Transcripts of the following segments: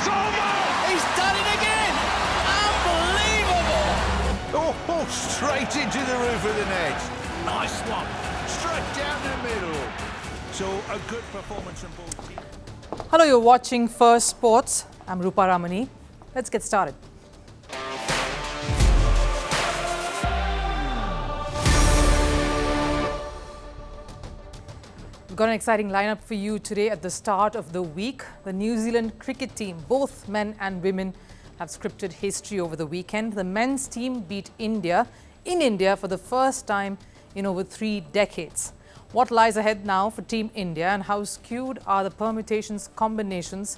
Sharma! He's done it again! Unbelievable! Oh, straight into the roof of the net. Nice one. Straight down the middle. So a good performance from both teams. Hello, you're watching Firstpost. I'm Rupha Ramani. Let's get started. We've got an exciting lineup for you today at the start of the week. The New Zealand cricket team, both men and women, have scripted history over the weekend. The men's team beat India in India for the first time in over 3 decades. What lies ahead now for Team India and how skewed are the permutations, combinations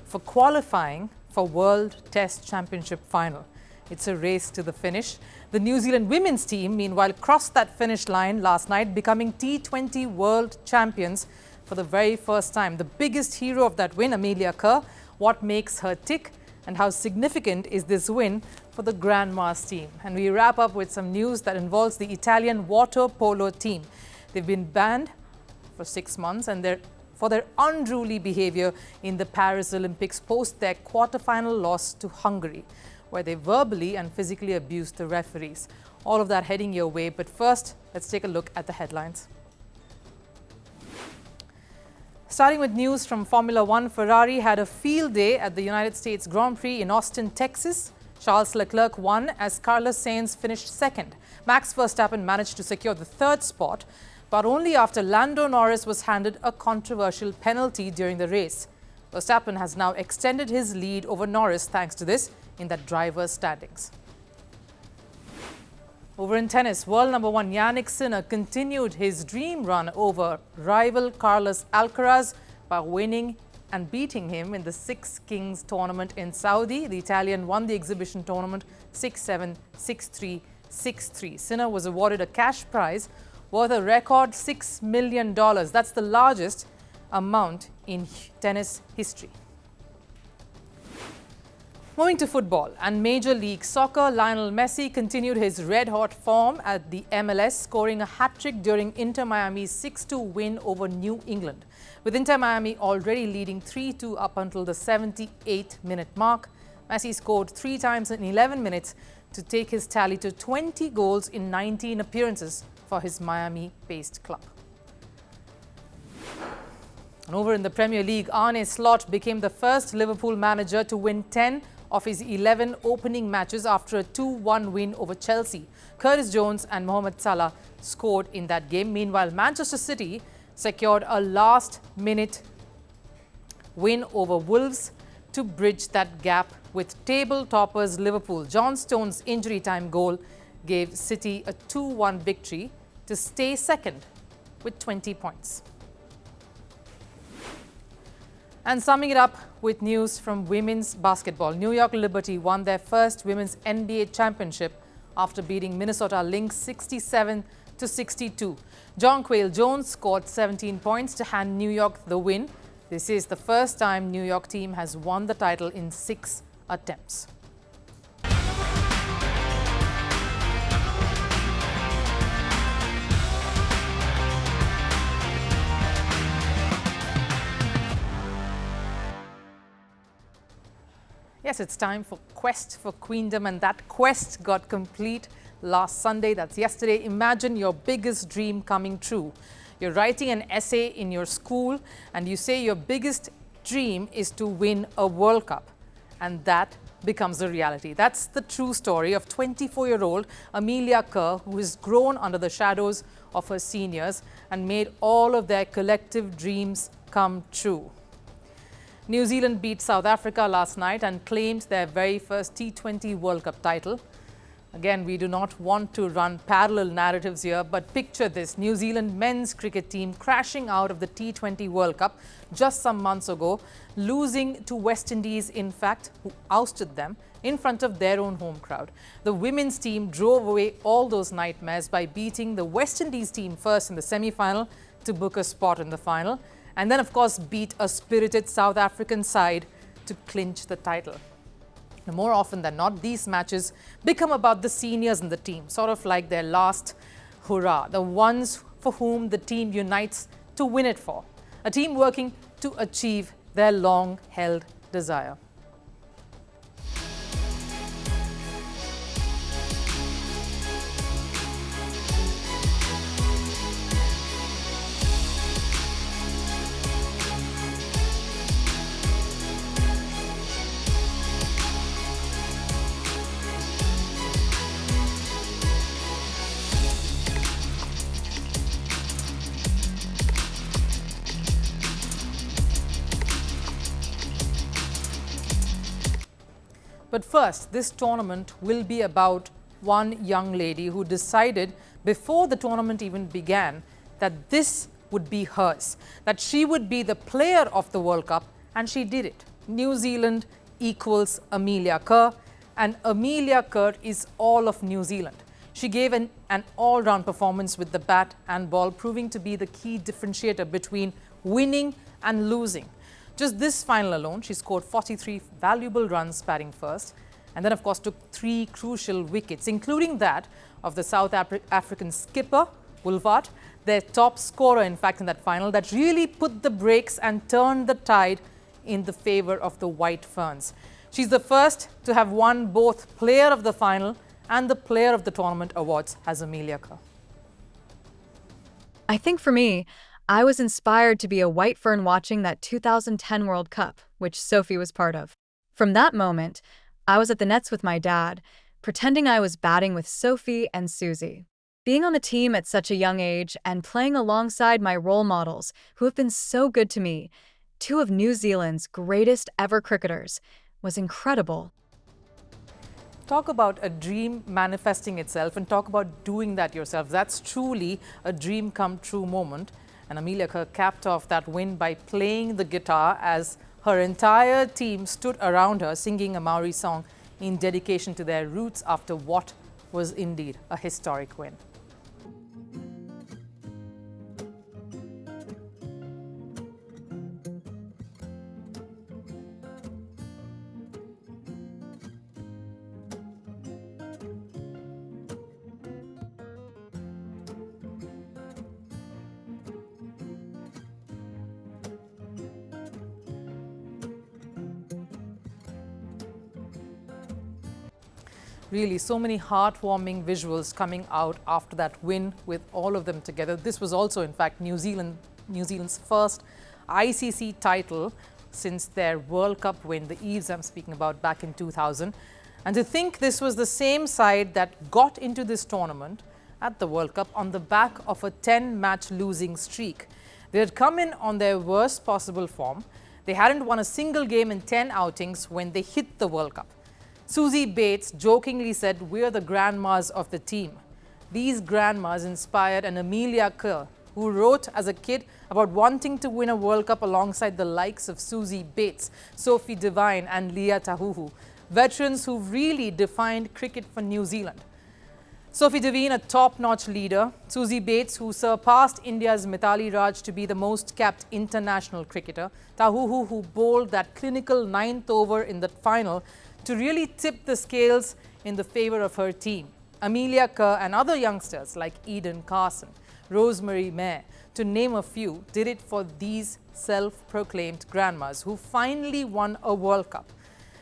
for qualifying for World Test Championship final? It's a race to the finish. The New Zealand women's team, meanwhile, crossed that finish line last night, becoming T20 World Champions for the very first time. The biggest hero of that win, Amelia Kerr, what makes her tick and how significant is this win for the Grandma's team? And we wrap up with some news that involves the Italian water polo team. They've been banned for 6 months for their unruly behavior in the Paris Olympics post their quarter-final loss to Hungary, where they verbally and physically abused the referees. All of that heading your way, but first, let's take a look at the headlines. Starting with news from Formula One, Ferrari had a field day at the United States Grand Prix in Austin, Texas. Charles Leclerc won as Carlos Sainz finished second. Max Verstappen managed to secure the 3rd spot, but only after Lando Norris was handed a controversial penalty during the race. Verstappen has now extended his lead over Norris thanks to this in the driver's standings. Over in tennis, world number 1 Jannik Sinner continued his dream run over rival Carlos Alcaraz by winning and beating him in the Six Kings tournament in Saudi. The Italian won the exhibition tournament 6-7, 6-3, 6-3. Sinner was awarded a cash prize worth a record $6 million. That's the largest amount in tennis history. Moving to football and Major League Soccer, Lionel Messi continued his red-hot form at the MLS, scoring a hat-trick during Inter Miami's 6-2 win over New England. With Inter Miami already leading 3-2 up until the 78-minute mark, Messi scored 3 times in 11 minutes to take his tally to 20 goals in 19 appearances for his Miami-based club. And over in the Premier League, Arne Slot became the first Liverpool manager to win 10 of his 11 opening matches after a 2-1 win over Chelsea. Curtis Jones and Mohamed Salah scored in that game. Meanwhile, Manchester City secured a last-minute win over Wolves to bridge that gap with table toppers Liverpool. John Stones' injury time goal gave City a 2-1 victory to stay second with 20 points. And summing it up with news from women's basketball, New York Liberty won their first women's NBA championship after beating Minnesota Lynx 67-62. Jonquil Jones scored 17 points to hand New York the win. This is the first time New York team has won the title in 6 attempts. Yes, it's time for Quest for Queendom, and that quest got complete last Sunday. That's yesterday. Imagine your biggest dream coming true. You're writing an essay in your school and you say your biggest dream is to win a World Cup, and that becomes a reality. That's the true story of 24-year-old Amelia Kerr, who has grown under the shadows of her seniors and made all of their collective dreams come true. New Zealand beat South Africa last night and claimed their very first T20 World Cup title. Again, we do not want to run parallel narratives here, but picture this: New Zealand men's cricket team crashing out of the T20 World Cup just some months ago, losing to West Indies, in fact, who ousted them in front of their own home crowd. The women's team drove away all those nightmares by beating the West Indies team first in the semi-final to book a spot in the final, and then, of course, beat a spirited South African side to clinch the title. Now, more often than not, these matches become about the seniors in the team, sort of like their last hurrah, the ones for whom the team unites to win it for, a team working to achieve their long-held desire. But first, this tournament will be about one young lady who decided before the tournament even began that this would be hers, that she would be the player of the World Cup, and she did it. New Zealand equals Amelia Kerr, and Amelia Kerr is all of New Zealand. She gave an all-round performance with the bat and ball, proving to be the key differentiator between winning and losing. Just this final alone, she scored 43 valuable runs batting first, and then of course took 3 crucial wickets, including that of the South African skipper, Wolvaardt, their top scorer in fact in that final, that really put the brakes and turned the tide in the favour of the White Ferns. She's the first to have won both Player of the Final and the Player of the Tournament awards as Amelia Kerr. I think for me, I was inspired to be a White Fern watching that 2010 World Cup, which Sophie was part of. From that moment, I was at the nets with my dad, pretending I was batting with Sophie and Susie. Being on the team at such a young age and playing alongside my role models who have been so good to me, 2 of New Zealand's greatest ever cricketers, was incredible. Talk about a dream manifesting itself and talk about doing that yourself. That's truly a dream come true moment. And Amelia Kerr capped off that win by playing the guitar as her entire team stood around her singing a Maori song in dedication to their roots after what was indeed a historic win. Really, so many heartwarming visuals coming out after that win with all of them together. This was also, in fact, New Zealand's first ICC title since their World Cup win, the Eves I'm speaking about, back in 2000. And to think this was the same side that got into this tournament at the World Cup on the back of a 10-match losing streak. They had come in on their worst possible form. They hadn't won a single game in 10 outings when they hit the World Cup. Susie Bates jokingly said, "We're the grandmas of the team." These grandmas inspired an Amelia Kerr, who wrote as a kid about wanting to win a World Cup alongside the likes of Susie Bates, Sophie Devine and Leah Tahuhu, veterans who really defined cricket for New Zealand. Sophie Devine, a top-notch leader. Susie Bates, who surpassed India's Mithali Raj to be the most capped international cricketer. Tahuhu, who bowled that clinical 9th over in the final to really tip the scales in the favour of her team. Amelia Kerr and other youngsters like Eden Carson, Rosemary Mayer, to name a few, did it for these self-proclaimed grandmas who finally won a World Cup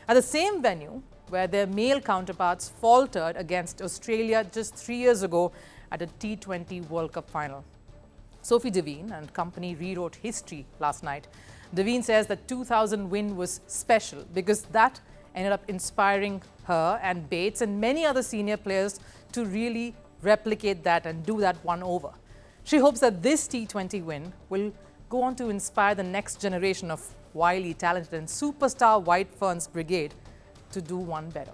at the same venue where their male counterparts faltered against Australia just 3 years ago at a T20 World Cup final. Sophie Devine and company rewrote history last night. Devine says the 2000 win was special because that ended up inspiring her and Bates and many other senior players to really replicate that and do that one over. She hopes that this T20 win will go on to inspire the next generation of wily, talented and superstar White Ferns brigade to do one better.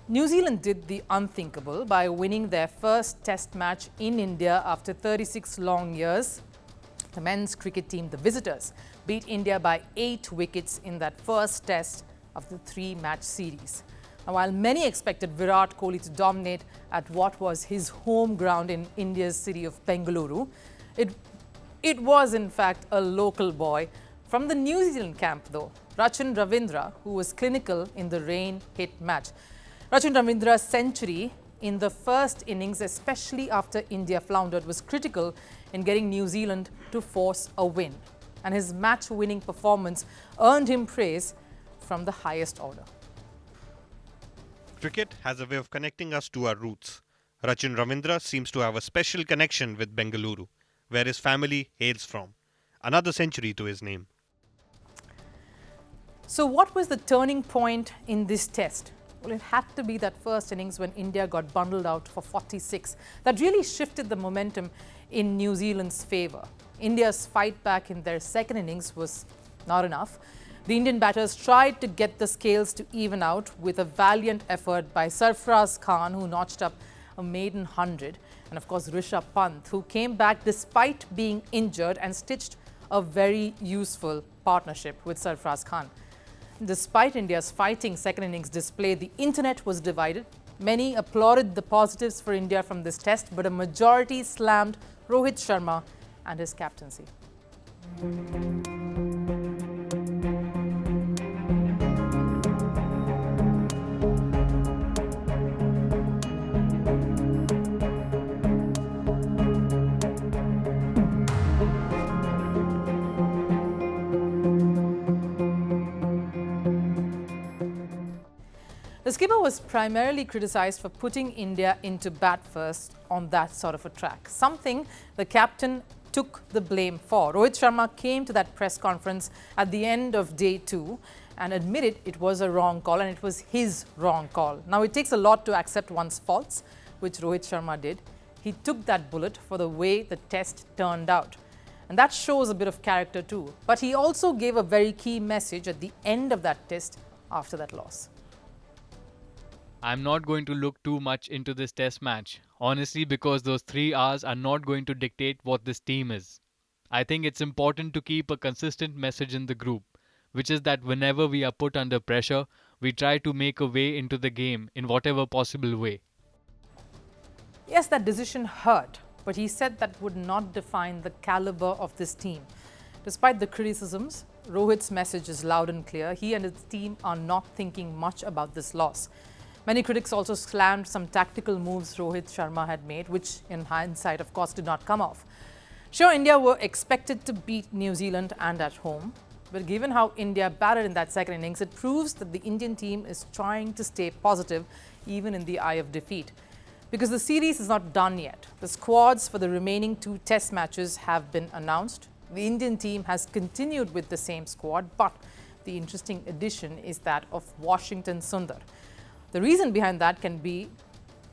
New Zealand did the unthinkable by winning their first test match in India after 36 long years. The men's cricket team, the visitors, beat India by 8 wickets in that first test of the 3-match series. Now, while many expected Virat Kohli to dominate at what was his home ground in India's city of Bengaluru, it was in fact a local boy from the New Zealand camp though, Rachin Ravindra, who was clinical in the rain-hit match. Rachin Ravindra's century in the first innings, especially after India floundered, was critical in getting New Zealand to force a win. And his match-winning performance earned him praise from the highest order. Cricket has a way of connecting us to our roots. Rachin Ravindra seems to have a special connection with Bengaluru, where his family hails from. Another century to his name. So what was the turning point in this test? Well, it had to be that first innings when India got bundled out for 46. That really shifted the momentum in New Zealand's favour. India's fight back in their second innings was Not enough. The Indian batters tried to get the scales to even out with a valiant effort by Sarfaraz Khan, who notched up a maiden 100, and of course Rishabh Pant, who came back despite being injured and stitched a very useful partnership with Sarfaraz Khan. Despite India's fighting second innings display, the internet was divided. Many applauded the positives for India from this test, but a majority slammed Rohit Sharma and his captaincy. The skipper was primarily criticised for putting India into bat first on that sort of a track, something the captain took the blame for. Rohit Sharma came to that press conference at the end of day 2 and admitted it was a wrong call, and it was his wrong call. Now, it takes a lot to accept one's faults, which Rohit Sharma did. He took that bullet for the way the test turned out. And that shows a bit of character too. But he also gave a very key message at the end of that test after that loss. I'm not going to look too much into this test match, honestly, because those 3 hours are not going to dictate what this team is. I think it's important to keep a consistent message in the group, which is that whenever we are put under pressure, we try to make a way into the game in whatever possible way. Yes, that decision hurt, but he said that would not define the caliber of this team. Despite the criticisms, Rohit's message is loud and clear. He and his team are not thinking much about this loss. Many critics also slammed some tactical moves Rohit Sharma had made, which in hindsight, of course, did not come off. Sure, India were expected to beat New Zealand and at home, but given how India batted in that second innings, it proves that the Indian team is trying to stay positive even in the eye of defeat. Because the series is not done yet. The squads for the remaining 2 test matches have been announced. The Indian team has continued with the same squad, but the interesting addition is that of Washington Sundar. The reason behind that can be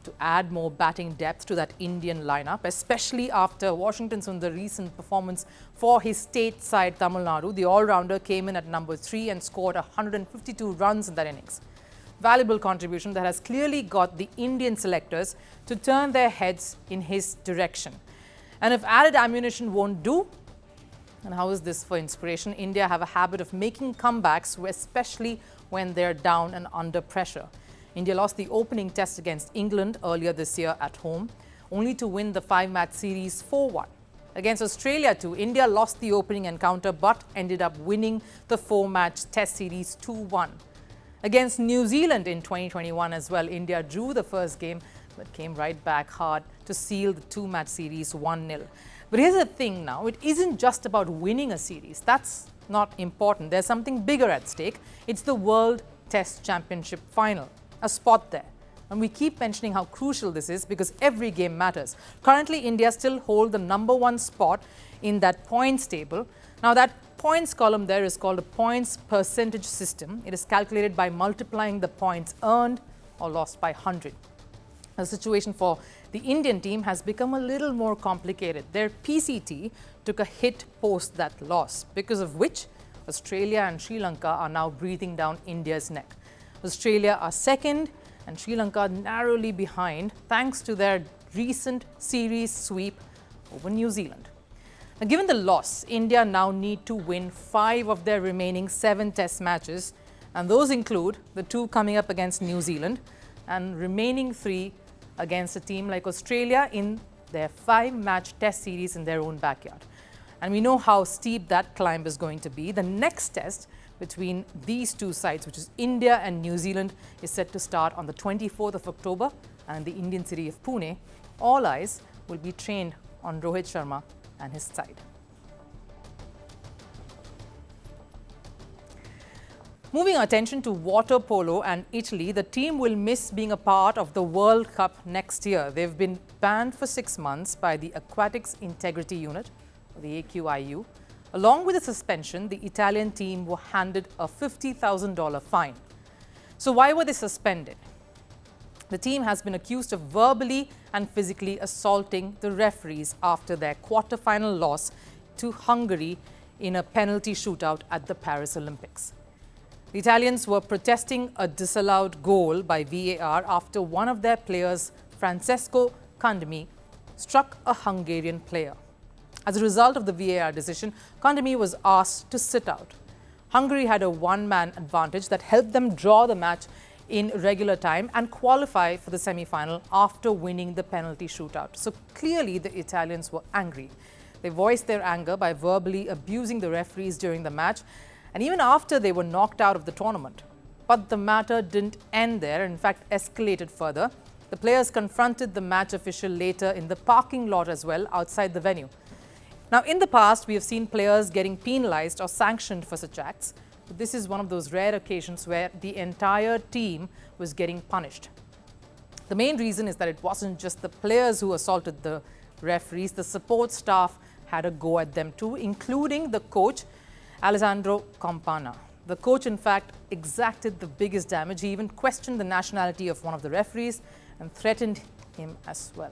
to add more batting depth to that Indian lineup, especially after Washington Sundar's recent performance for his state side Tamil Nadu. The all-rounder came in at number 3 and scored 152 runs in that innings. Valuable contribution that has clearly got the Indian selectors to turn their heads in his direction. And if added ammunition won't do, and how is this for inspiration? India have a habit of making comebacks, especially when they're down and under pressure. India lost the opening test against England earlier this year at home, only to win the 5-match series 4-1. Against Australia too, India lost the opening encounter but ended up winning the 4-match test series 2-1. Against New Zealand in 2021 as well, India drew the first game but came right back hard to seal the 2-match series 1-0. But here's the thing now, it isn't just about winning a series. That's not important. There's something bigger at stake. It's the World Test Championship final. A spot there. And we keep mentioning how crucial this is because every game matters. Currently, India still hold the number 1 spot in that points table. Now, that points column there is called a points percentage system. It is calculated by multiplying the points earned or lost by 100. The situation for the Indian team has become a little more complicated. Their PCT took a hit post that loss, because of which Australia and Sri Lanka are now breathing down India's neck. Australia are second and Sri Lanka narrowly behind thanks to their recent series sweep over New Zealand. Now, given the loss, India now need to win 5 of their remaining 7 test matches, and those include the 2 coming up against New Zealand and remaining 3 against a team like Australia in their 5-match test series in their own backyard. And we know how steep that climb is going to be. The next test between these 2 sides, which is India and New Zealand, is set to start on the 24th of October, and in the Indian city of Pune, all eyes will be trained on Rohit Sharma and his side. Moving our attention to water polo and Italy, the team will miss being a part of the World Cup next year. They've been banned for 6 months by the Aquatic's Integrity Unit, or the AQIU. Along with the suspension, the Italian team were handed a $50,000 fine. So why were they suspended? The team has been accused of verbally and physically assaulting the referees after their quarter-final loss to Hungary in a penalty shootout at the Paris Olympics. The Italians were protesting a disallowed goal by VAR after one of their players, Francesco Candemi, struck a Hungarian player. As a result of the VAR decision, Candemi was asked to sit out. Hungary had a one-man advantage that helped them draw the match in regular time and qualify for the semi-final after winning the penalty shootout. So clearly the Italians were angry. They voiced their anger by verbally abusing the referees during the match and even after they were knocked out of the tournament. But the matter didn't end there, in fact escalated further. The players confronted the match official later in the parking lot as well outside the venue. Now, in the past, we have seen players getting penalized or sanctioned for such acts. But this is one of those rare occasions where the entire team was getting punished. The main reason is that it wasn't just the players who assaulted the referees. The support staff had a go at them too, including the coach, Alessandro Campana. The coach, in fact, exacted the biggest damage. He even questioned the nationality of one of the referees and threatened him as well.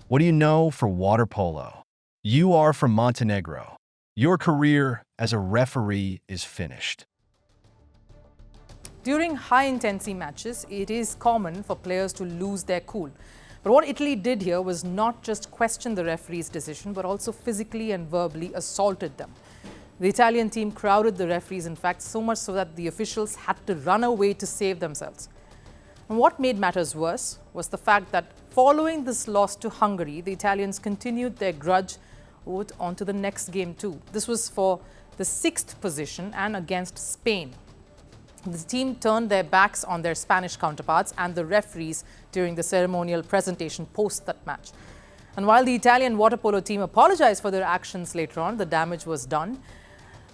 What do you know for water polo? You are from Montenegro. Your career as a referee is finished. During high-intensity matches, it is common for players to lose their cool. But what Italy did here was not just question the referee's decision, but also physically and verbally assaulted them. The Italian team crowded the referees, in fact, so much so that the officials had to run away to save themselves. And what made matters worse was the fact that following this loss to Hungary, the Italians continued their grudge on to the next game too. This was for the 6th position and against Spain. The team turned their backs on their Spanish counterparts and the referees during the ceremonial presentation post that match. And while the Italian water polo team apologized for their actions later on, the damage was done.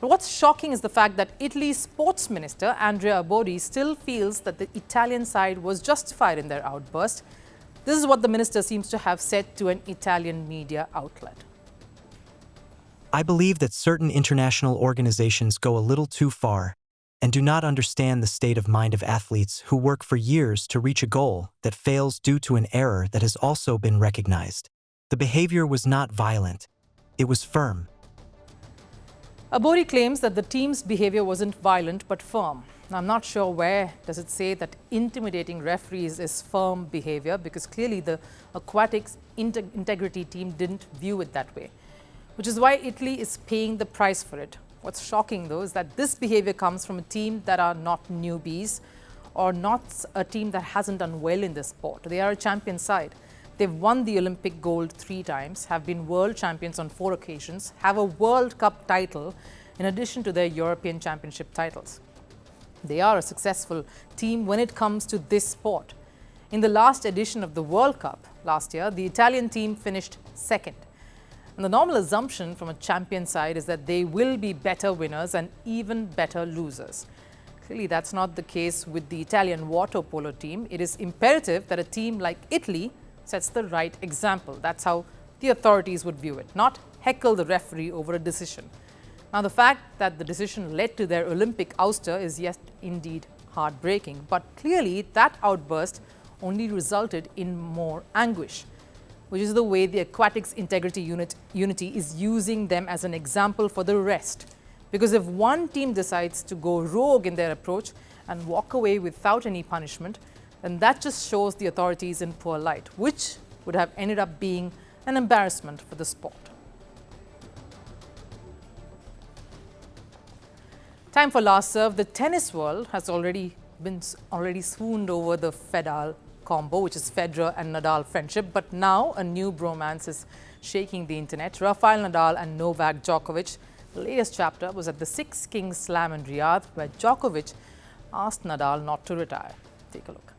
But what's shocking is the fact that Italy's sports minister, Andrea Abodi, still feels that the Italian side was justified in their outburst. This is what the minister seems to have said to an Italian media outlet. I believe that certain international organizations go a little too far and do not understand the state of mind of athletes who work for years to reach a goal that fails due to an error that has also been recognized. The behavior was not violent. It was firm. Abodi claims that the team's behavior wasn't violent but firm. Now, I'm not sure where does it say that intimidating referees is firm behavior, because clearly the Aquatic's integrity team didn't view it that way, which is why Italy is paying the price for it. What's shocking, though, is that this behavior comes from a team that are not newbies or not a team that hasn't done well in this sport. They are a champion side. They've won the Olympic gold 3 times, have been world champions on 4 occasions, have a World Cup title in addition to their European Championship titles. They are a successful team when it comes to this sport. In the last edition of the World Cup last year, the Italian team finished 2nd. And the normal assumption from a champion side is that they will be better winners and even better losers. Clearly, that's not the case with the Italian water polo team. It is imperative that a team like Italy sets the right example. That's how the authorities would view it, not heckle the referee over a decision. Now, the fact that the decision led to their Olympic ouster is yet indeed heartbreaking, but clearly that outburst only resulted in more anguish, which is the way the Aquatics Integrity Unity is using them as an example for the rest. Because if one team decides to go rogue in their approach and walk away without any punishment, then that just shows the authorities in poor light, which would have ended up being an embarrassment for the sport. Time for last serve. The tennis world has already swooned over the Federal combo, which is Federer and Nadal friendship, but now a new bromance is shaking the internet. Rafael Nadal and Novak Djokovic. The latest chapter was at the Six Kings Slam in Riyadh, where Djokovic asked Nadal not to retire. Take a look.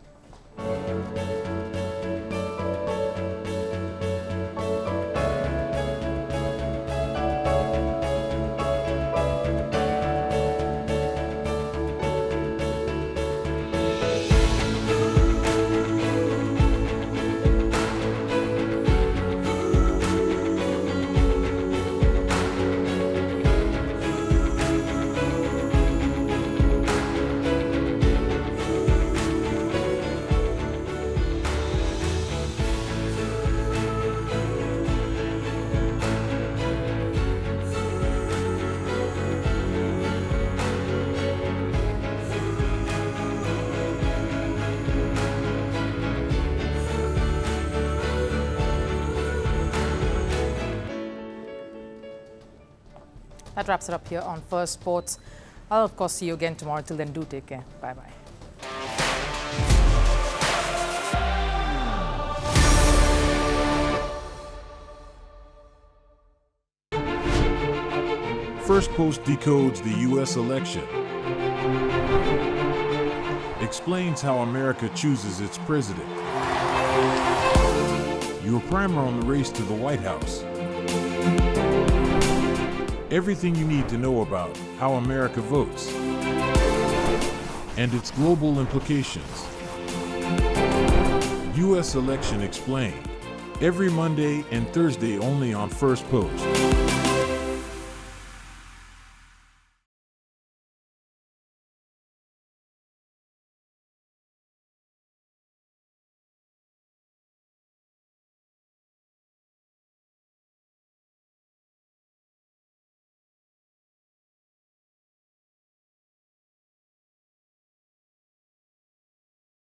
That wraps it up here on Firstpost. I'll, of course, see you again tomorrow. Till then, do take care. Bye-bye. Firstpost decodes the U.S. election, explains how America chooses its president. Your primer on the race to the White House. Everything you need to know about how America votes and its global implications. U.S. Election Explained. Every Monday and Thursday only on Firstpost.